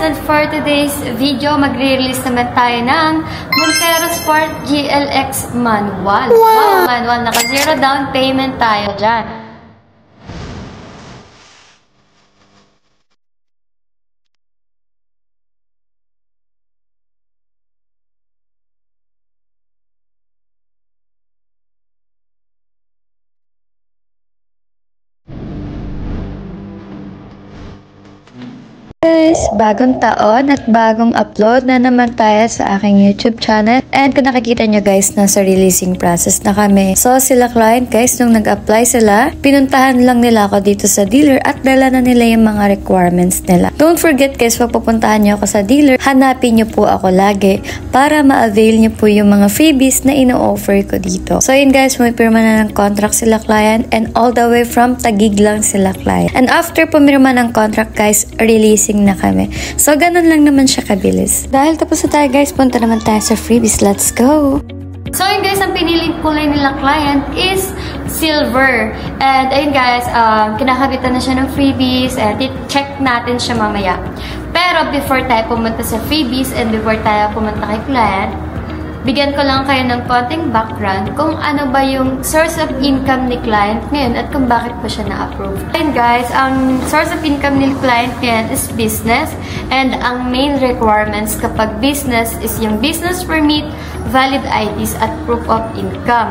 and for today's video, magre-release naman tayo ng Montero Sport GLX manual. Wow! Manual, naka-zero down payment tayo dyan. Guys, bagong taon at bagong upload na naman tayo sa aking YouTube channel. And kung nakikita nyo guys, nasa releasing process na kami. So sila client guys, nung nag-apply sila, pinuntahan lang nila ako dito sa dealer at dala na nila yung mga requirements nila. Don't forget guys, pag pupuntahan nyo ako sa dealer, hanapin nyo po ako lagi para ma-avail nyo po yung mga freebies na ino-offer ko dito. So yun guys, may pirma na ng contract sila client and all the way from Taguig lang sila client. And after pumirma ng contract guys, releasing na kami. So, ganun lang naman siya kabilis. Dahil tapos na tayo guys, punta naman tayo sa freebies. Let's go! So, yun guys, ang piniling kulay nila client is silver. And ayun guys, kinakabitan na siya ng freebies and check natin siya mamaya. Pero before tayo pumunta sa freebies and before tayo pumunta kay client, bigyan ko lang kayo ng konting background kung ano ba yung source of income ni client ngayon at kung bakit po siya na-approve. And guys, ang source of income ni client ngayon is business and ang main requirements kapag business is yung business permit, valid IDs at proof of income.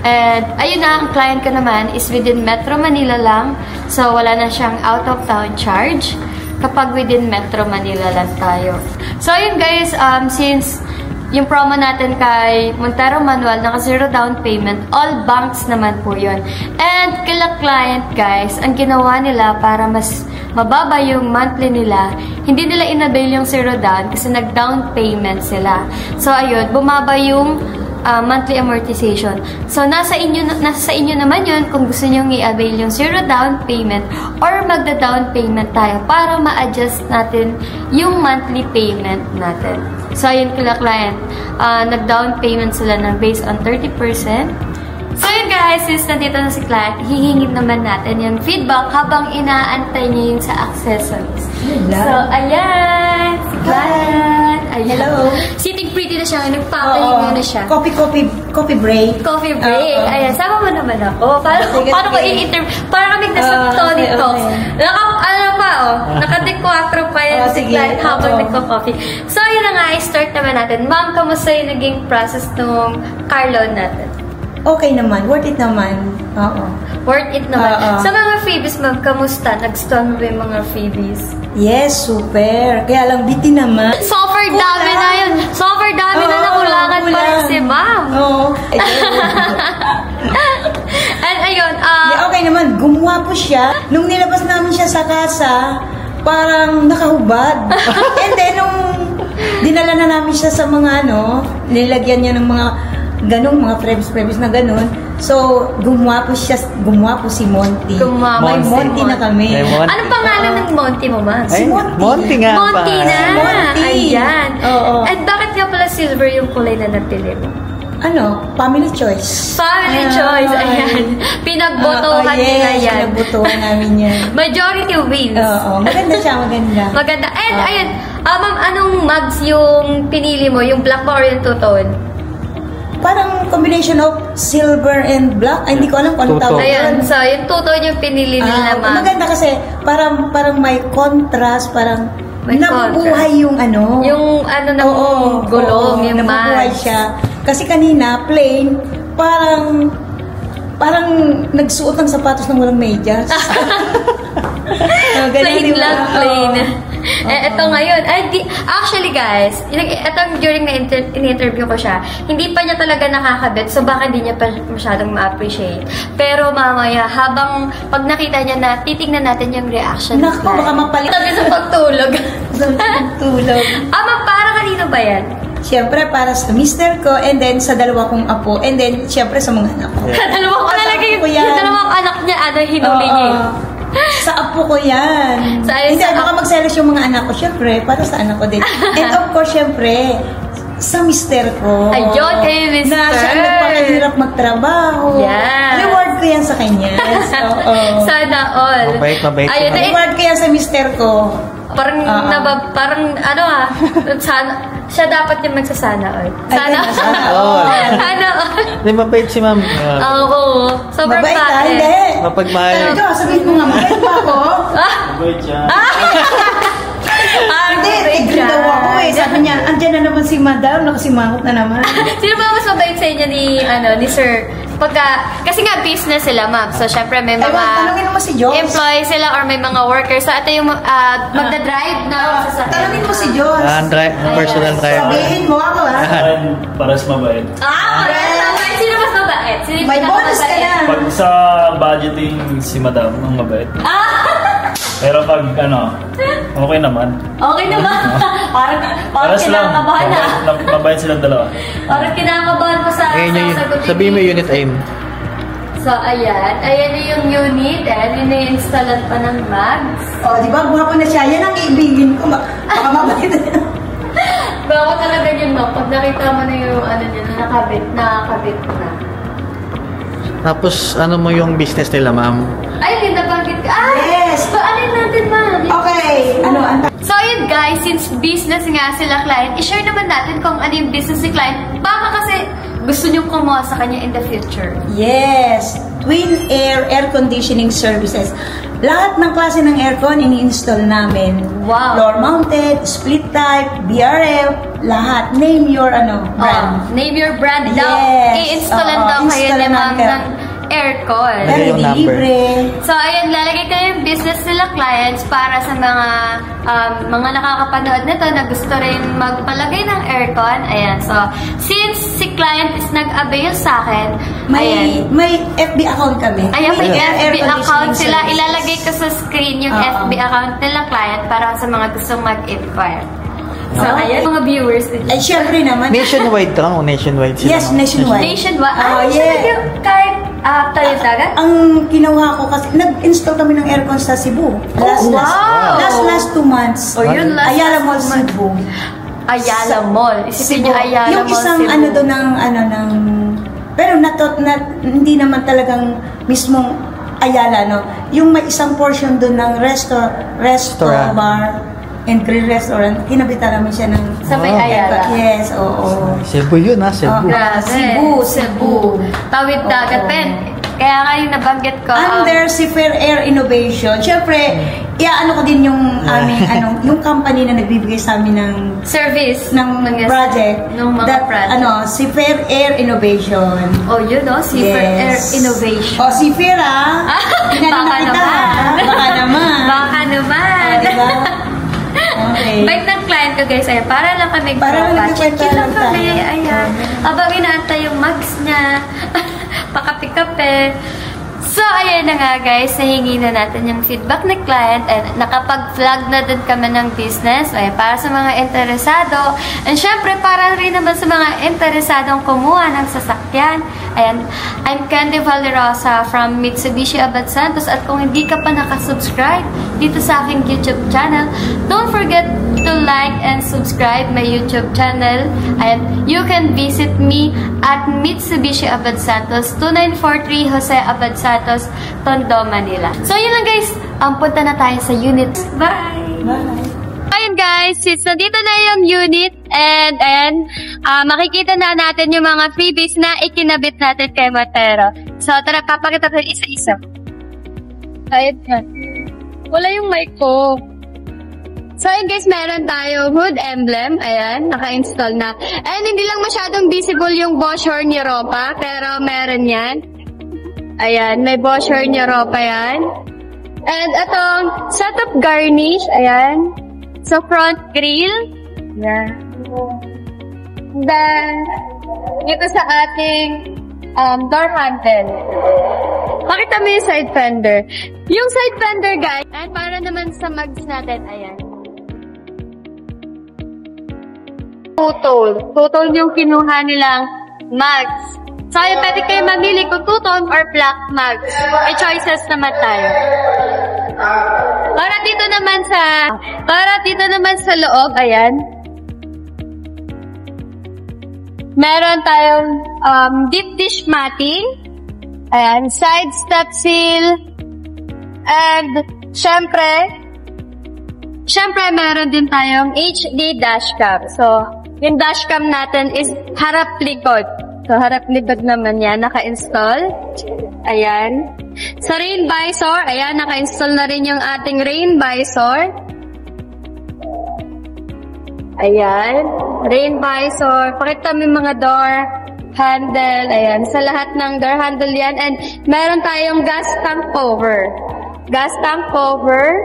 And ayun na, ang client ko naman is within Metro Manila lang, so wala na siyang out-of-town charge kapag within Metro Manila lang tayo. So ayun guys, since yung promo natin kay Montero Manual, naka-zero down payment, all banks naman po yun. And kila client guys, ang ginawa nila para mas mababa yung monthly nila, hindi nila inavail yung zero down kasi nag-down payment sila. So ayun, bumaba yung monthly amortization. So nasa inyo naman yun kung gusto nyo i-avail yung zero down payment or magda-down payment tayo para ma-adjust natin yung monthly payment natin. So, ayun kila client, nag-down payment sila ng based on 30%. So, yun guys, since nandito na si client, hihingin naman natin yung feedback habang inaantay niya yung sa accessories. Hello. So, ayan, si client. Ayan. Hello. Sitting pretty na siya, nagpapahinga na siya. Coffee break. Coffee break. Ayan, sama mo naman ako. Paano ko i-interview? Parang kami nasa Tony Talks. Naka-4 pa yan si client habang nagpa-coffee. So, yun na nga, i-start naman natin. Ma'am, kamusta yung naging process ng car loan natin? Okay naman. Worth it naman. Worth it naman. Sa mga freebies, ma'am, kamusta? Nag-stone mo yung mga freebies? Yes, super. Kaya lang, biti naman. Super dami na yun. Super dami na nakulangan pa rin si ma'am. Oo. And ayun, okay naman. Gumawa po siya. Nung nilabas namin siya sa kasa, parang nakahubad. And then, nung dinala na namin siya sa mga nilagyan niya ng mga ganong mga previs na ganon. So, gumawa po si Monty. May Monty na kami. Anong pangalan ng Monty mo, ma? Si Monty. Monty nga ba? Monty na. Monty. Ayan. Oo. And bakit nga pala silver yung kulay na napili mo? Family choice. Family choice. Ayan. Pinagbotohan nila yan. Pinagbotohan namin yan. Majority wins. Oo. Maganda siya, maganda. Maganda. And ayun, ma'am, anong mugs yung pinili mo? Yung black ba or yung two-tone? Parang combination of silver and black. Ay, hindi ko alam kung anong tawag. Ayan, so yung two-tone yung pinili nila, ma'am. Maganda kasi parang may contrast, parang may nabubuhay yung yung gulong, yung nabubuhay siya. Kasi kanina, plain, parang nagsuot ng sapatos ng walang medyas. Plain lang, plain. Ito ngayon, actually guys, ito during na in-interview ko siya, hindi pa niya talaga nakakabit, so baka hindi niya pa masyadong ma-appreciate. Pero mamaya, pag nakita niya na, titignan natin yung reaction. Naku, baka mapalit. Sabi sa pagtulog. Para kanino ba yan? Siyempre, para sa mister ko, and then sa dalawa kong apo, and then siyempre sa mga anak ko. Dalawa ko nalagay yung dalawang anak niya, hinuli niya. Sa apo ko yan. Hindi, baka mag-selos yung mga anak ko, siyempre, para sa anak ko din. And of course, siyempre, sa mister ko. Ayun, kay mister. Na siya ang nagpakahirap magtrabaho. Yeah. Reward ko yan sa kanya. So, Sana all. Mabait Ayun, reward ko yan sa mister ko. Parang, sana, siya dapat yung magsasana all. Sana all. Sana all. Hindi, mabait si ma'am. Oo. Sobrang Mabait ka? bakit. Hindi. Mapagmahal. Ito, sabihin mo nga, mabait pa ako. Mabait siya. Hindi, tigil daw ako eh. Sabi niya, andyan na naman si madam, nakasimangot na naman. Sino ba mas mabait sa inyo ni sir? Kasi nga business sila, ma'am. So, syempre may mga Tanungin mo si Diyos. employees sila or may mga workers. So, ito yung magdadrive na sasakyan. Tanungin mo si Diyos. Personal driver. Sabihin mo ako ha. Paras mabait. Pares mabait. Sino mas mabait? Sino yung May bonus ka pinakamabait? na. Pag sa budgeting, si madam ang mabait. Pero pag okay naman. Okay naman. parang Paras lang. kinakabahan na. Mabait silang dalawa. Parang kinakabahan ko sa sasagutin. Sabihin mo unit aim. So, ayan. Ayan na yung unit. Ayan, ina-installan pa ng mags. O, di ba? Buha ko na siya. Yan ang iibigin ko. Baka mabait na. Bako talaga yun, ma'am. Pag nakita mo na yung niya, nakakabit na. Tapos, ano mo yung business nila, ma'am? Ay, hindi nabanggit ka. Yes. So, alin natin, ma'am? Okay. So, yun guys, since business nga sila client, i-share naman natin kung ano yung business ni client. Baka kasi gusto niyong kumuha sa kanya in the future. Yes. Twin air conditioning services. Lahat ng klase ng aircon ini-install namin. Wow. Floor mounted, split type, BRF, lahat. Name your brand. Name your brand. Daw, Yes. i-installan daw kayo ni installan ma'am natin. ng aircon. Lagay yung number. libre. So, ayun, lalagay ko yung business nila clients para sa mga nakakapanood nito na gusto rin magpalagay ng aircon. Ayan, so, since si client is nag-avail sa akin, May FB account kami. ayan, may Air FB account conditioning sila. services. Ilalagay ko sa screen yung FB account nila client para sa mga gustong mag-inquire. So, ayan, mga viewers. Ay, syempre naman. Nationwide ka o nationwide sila? Yes, nationwide. Nationwide. Yeah. Kahit tayo dagat? Ang kinuha ko kasi, nag-install kami ng aircon sa Cebu. Last 2 months. Oh, yun, last Ayala Mall, 2 months. Cebu. Ayala Mall. Isipin niyo Ayala yung Mall, isang Cebu. doon ng pero hindi naman talagang mismong Ayala, no? Yung may isang portion doon ng restaurant, bar, and grill restaurant, kinabitan namin siya ng Sa may Ayala. Yes, oo. Cebu yun, ha? Cebu. Grabe. Cebu. Tawid dagat, pen. Kaya nga yung nabanggit ko. Under si Fair Air Innovation, syempre, iaano ko din yung aming, yung company na nagbibigay sa amin ng service ng project. Ng mga project. Si Fair Air Innovation. Oh, yun, no? Si Fair Air Innovation. O, si Fair, Baka naman. Baka naman. Baka naman. Diba? Okay. Bait ng client ko, guys, ay para lang kami nagkwenta lang tayo. kami. Ayan. Habang inaantay yung mugs niya. Pakape-kape. So, ayan na nga guys, nahingi na natin yung feedback ng client and nakapag-flag na din kami ng business ay para sa mga interesado and syempre para rin naman sa mga interesadong kumuha ng sasakyan. Ayan, I'm Candy Valerosa from Mitsubishi Abad Santos at kung hindi ka pa nakasubscribe dito sa aking YouTube channel, don't forget to like and subscribe my YouTube channel. Ayan, you can visit me at Mitsubishi Abad Santos, 2943 Jose Abad Santos, Tondo, Manila. So, yun lang guys. Punta na tayo sa unit. Bye! Bye. Ayun guys, since nandito na yung unit and makikita na natin yung mga freebies na ikinabit natin kay Matero. So, tara, papakita ko isa-isa. Ayun yan. Wala yung mic ko. So, ayun guys, meron tayo hood emblem. Ayan, naka-install na. And hindi lang masyadong visible yung Boschor ni Europa, pero meron yan. Ayan, may Boschor ni Europa yan. And itong setup garnish, ayan. So, front grill. Ayan. Then, dito sa ating door handle. Pakita mo yung side fender. Yung side fender, guys, ay para naman sa mags natin, ayan. Two-tone yung kinuha nilang mags. So, ayun, pwede kayo mamili kung two-tone or black mags. May choices naman tayo. Para dito naman sa loob, ayan. Meron tayong deep dish matting. Ayan, side step seal. And, syempre, meron din tayong HD dashcam. So, yung dashcam natin is harap-likod. So, harap-likod naman yan, naka-install. Ayan. Sa rain visor, ayan, naka-install na rin yung ating rain visor. Ayan, rain visor. Pakita mo yung mga door handle. Ayan, sa lahat ng door handle yan. And meron tayong gas tank cover. Gas tank cover.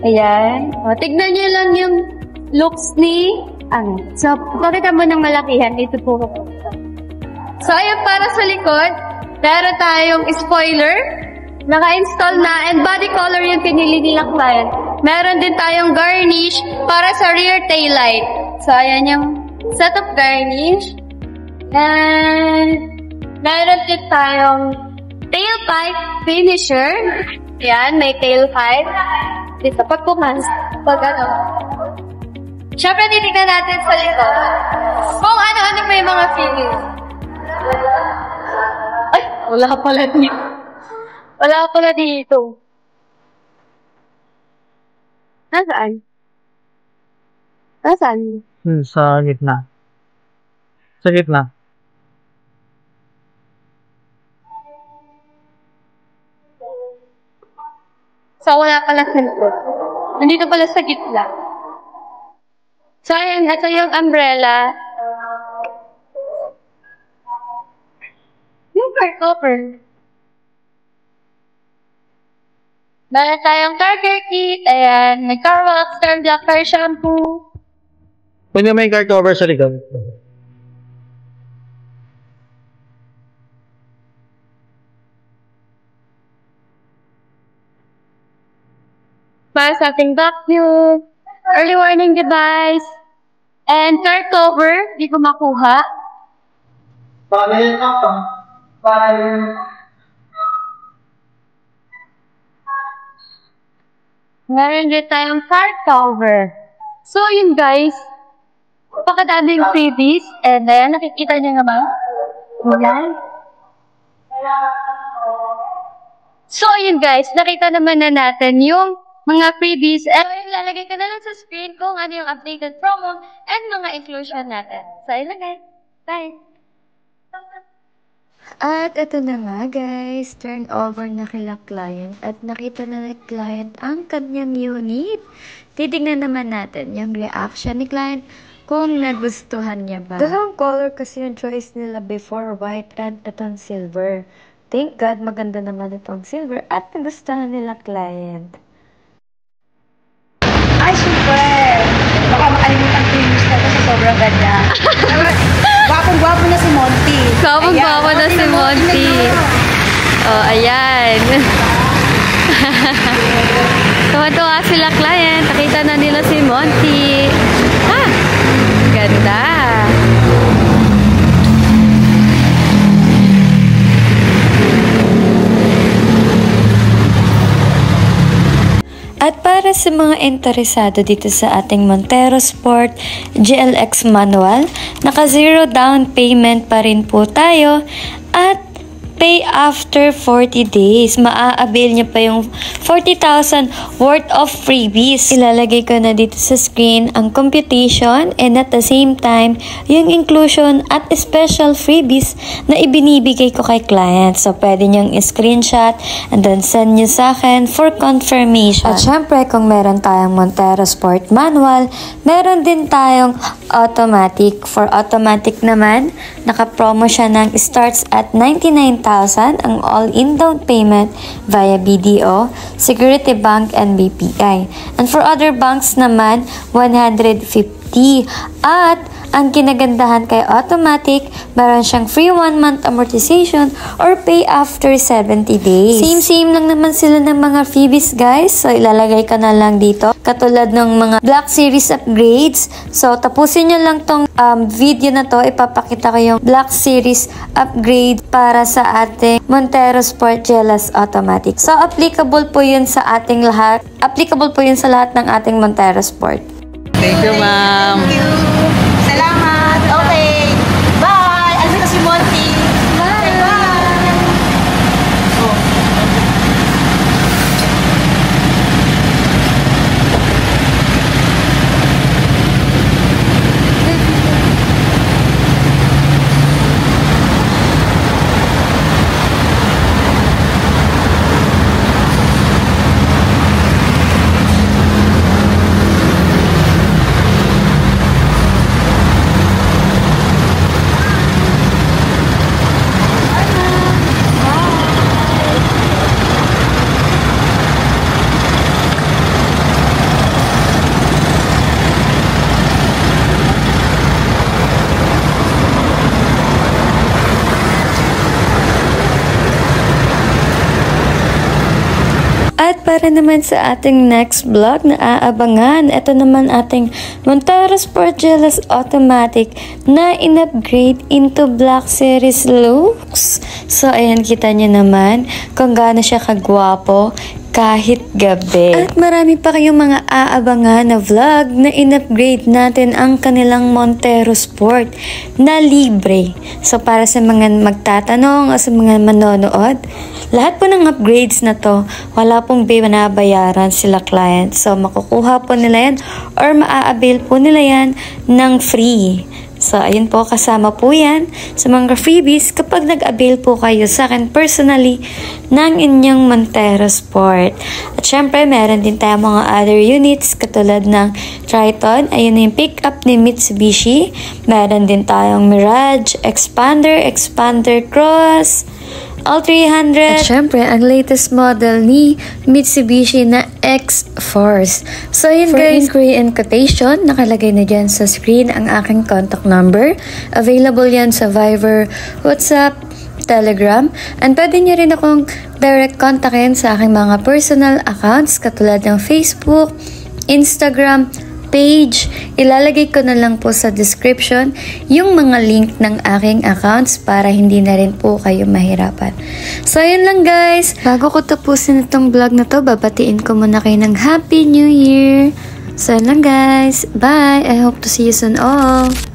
Ayan. O, tignan nyo lang yung looks ni So, pakita mo ng malakihan. Ito po. So, ayan, para sa likod, meron tayong spoiler. Naka-install na. And body color yung pinili nilang client. Meron din tayong garnish para sa rear taillight. So, ayan yung set of garnish. And meron din tayong tailpipe finisher. Ayan, may tailpipe. Dito, pag syempre, titignan natin sa likod kung ano-ano may mga finish. Ay, wala ka pala dito. Wala ka pala dito. Nasaan? Nasaan? Sa gitna. Sa gitna. So, wala pala sa likod. Nandito pala sa gitna. So, ayan, ito yung umbrella. Yung car cover. Meron tayong starter kit. Ayan, may car wax, car black, car shampoo. Pwede may car cover sa likod. Para sa ating vacuum, early warning device, and car cover, di ko makuha. Meron din tayong car cover. So, yun guys, pakadaming freebies, and then, nakikita niyo nga ba? Ayan. So, yun guys, nakita naman na natin yung mga freebies. Ilalagay ko na lang sa screen kung ano yung updated promo and mga inclusion natin. So, ilagay. Bye! At ito na nga guys, turn over na kila client at nakita na ni client ang kanyang unit. Titignan naman natin yung reaction ni client kung nagustuhan niya ba. Dalawang color kasi yung choice nila before, white and itong silver. Thank God, maganda naman itong silver at nagustuhan nila client. Ay, super! Baka makalimutan ko yung gusto ko sa sobrang ganda. Gwapong-gwapo na si Monty. Gwapong-gwapo na si Monty. Oh, ayan. Tuwa-tuwa sila client. Nakita na nila si Monty. Ha! Ganda. At para sa mga interesado dito sa ating Montero Sport GLX manual, naka 0 down payment pa rin po tayo at pay after 40 days. Maa-avail niyo pa yung 40,000 worth of freebies. Ilalagay ko na dito sa screen ang computation and at the same time, yung inclusion at special freebies na ibinibigay ko kay client. So, pwede niyong screenshot and then send niyo sa akin for confirmation. At syempre, kung meron tayong Montero Sport Manual, meron din tayong automatic. For automatic naman, naka-promo siya ng starts at 99,000 ang all-in down payment via BDO, Security Bank, and BPI. And for other banks naman, 150. At ang kinagandahan kay automatic, meron siyang free 1-month amortization or pay after 70 days. Same lang naman sila ng mga freebies guys. So ilalagay ko na lang dito. Katulad ng mga Black Series upgrades. So tapusin nyo lang tong video na to. Ipapakita ko yung Black Series upgrade para sa ating Montero Sport GLX Automatic. So applicable po yun sa ating lahat. Applicable po yun sa lahat ng ating Montero Sport. Thank you, ma'am. Thank you. Salamat. Okay. para naman sa ating next vlog na aabangan, ito naman ating Montero Sport GLS Automatic na in-upgrade into Black Series looks. So, ayan, kita nyo naman kung gaano siya kagwapo kahit gabi. At marami pa kayong mga aabangan na vlog na in-upgrade natin ang kanilang Montero Sport na libre. So, para sa mga magtatanong o sa mga manonood, lahat po ng upgrades na to, wala pong binabayaran sila client. So, makukuha po nila yan or maa-avail po nila yan ng free. So, ayun po, kasama po yan sa mga freebies kapag nag-avail po kayo sa akin personally ng inyong Montero Sport. At syempre, meron din tayo mga other units katulad ng Triton. Ayun na yung pick-up ni Mitsubishi. Meron din tayong Mirage, Expander Cross, L300. At syempre, ang latest model ni Mitsubishi na X-Force. So, yun guys, for inquiry and quotation, nakalagay na dyan sa screen ang aking contact number. Available yan sa Viber, WhatsApp, Telegram. And pwede nyo rin akong direct contactin sa aking mga personal accounts katulad ng Facebook, Instagram, page. Ilalagay ko na lang po sa description yung mga link ng aking accounts para hindi na rin po kayo mahirapan. So, yun lang guys. Bago ko tapusin itong vlog na to, babatiin ko muna kayo ng Happy New Year. So, yun lang guys. Bye! I hope to see you soon all.